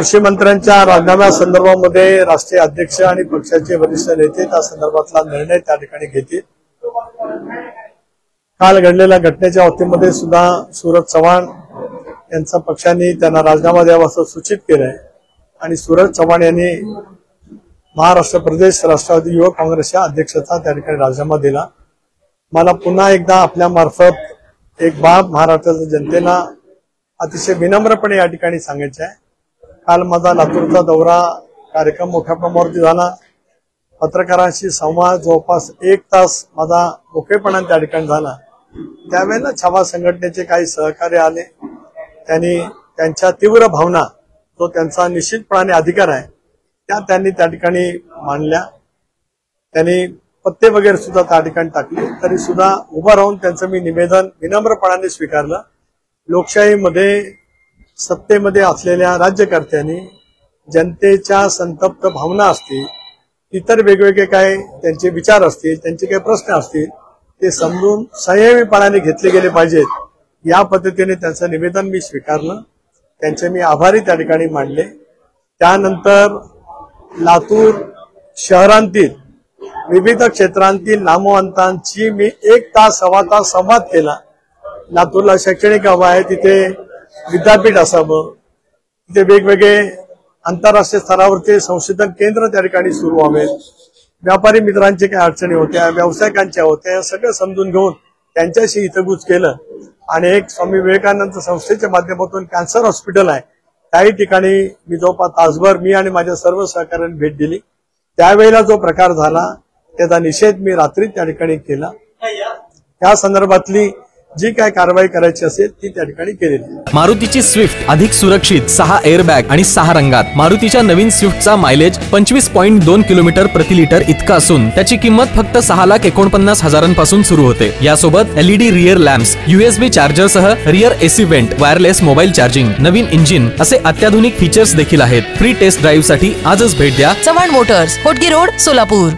कृषी मंत्र्यांच्या राजीनाम्यासंदर्भामध्ये राष्ट्रीय अध्यक्ष आणि पक्षाचे वरिष्ठ नेते त्या संदर्भातला निर्णय त्या ठिकाणी घेतील। काल घडलेल्या घटनेच्या बाबतीमध्ये सुद्धा सूरज चव्हाण यांचा पक्षाने त्यांना राजीनामा द्यावा असं सूचित केलंय आणि सूरज चव्हाण यांनी महाराष्ट्र प्रदेश राष्ट्रवादी युवक काँग्रेसच्या अध्यक्षाचा त्या ठिकाणी राजीनामा दिला। मला पुन्हा एकदा आपल्या मार्फत एक बाब महाराष्ट्राच्या जनतेला अतिशय विनम्रपणे या ठिकाणी सांगायचे आहे। काल माझा लातूरचा दौरा कार्यक्रम मोठ्या प्रमाणावरती झाला। पत्रकारांशी संवाद जवळपास 1 तास माझा मोकळेपणाने त्या ठिकाणी झाला। त्यावेळेला छावा संघटनेचे काही सहकारी आले, त्यांनी त्यांच्या तीव्र भावना जो त्यांचा निश्चितपणाने अधिकार आहे त्यांनी त्या ठिकाणी मांडल्या। त्यांनी पत्ते वगैरे सुद्धा त्या ठिकाणी टाकले, तरी सुद्धा उभा राहून त्यांचं मी निवेदन विनम्रपणाने स्वीकारलं। लोकशाहीमध्ये सत्तेमध्ये असलेल्या राज्यकर्त्यांनी जनतेच्या संतप्त भावना असतील, इतर वेगवेगळे काय त्यांचे विचार असतील, त्यांचे काही प्रश्न असतील, ते समजून संयमीपणाने घेतले गेले पाहिजेत। या पद्धतीने त्यांचं निवेदन मी स्वीकारलं, त्यांचे मी आभारी त्या ठिकाणी मानले। त्यानंतर लातूर शहरांतील विविध क्षेत्रांतील नामवंतांची मी 1 तास सव्वा तास संवाद केला। लातूरला शैक्षणिक हवं आहे, तिथे विद्यापीठ असावं, तिथे वेगवेगळे आंतरराष्ट्रीय स्तरावरचे संशोधन केंद्र त्या ठिकाणी सुरू व्हावे, व्यापारी मित्रांचे काही अडचणी होत्या, व्यावसायिकांच्या होत्या, सगळं समजून घेऊन त्यांच्याशी हितगुज केलं। आणि एक स्वामी विवेकानंद संस्थेच्या माध्यमातून कॅन्सर हॉस्पिटल आहे, काही ठिकाणी मी जवळपास तासभर मी आणि माझ्या सर्व सहकाऱ्यांनी भेट दिली। त्यावेळेला जो प्रकार झाला त्याचा निषेध मी रात्री त्या ठिकाणी केला। त्या संदर्भातली जी काय कारवाई करायची असेल ती त्या ठिकाणी केलेली आहे। मारुतीची स्विफ्ट अधिक सुरक्षित 6 एअरबॅग आणि 6 रंगात। मारुतीच्या नवीन स्विफ्टचा मायलेज 25.2 किलोमीटर प्रति लिटर इतका असून त्याची किंमत फक्त 6,49,000 सुरू होते। यासोबत LED rear lamps, USB charger सह rear AC vent, wireless mobile charging, नवीन इंजिन असे अत्याधुनिक फीचर्स देखील आहेत। फ्री टेस्ट ड्राईव्ह साठी आजच भेट द्या चव्हाण मोटर्स, होटगी रोड, सोलापूर।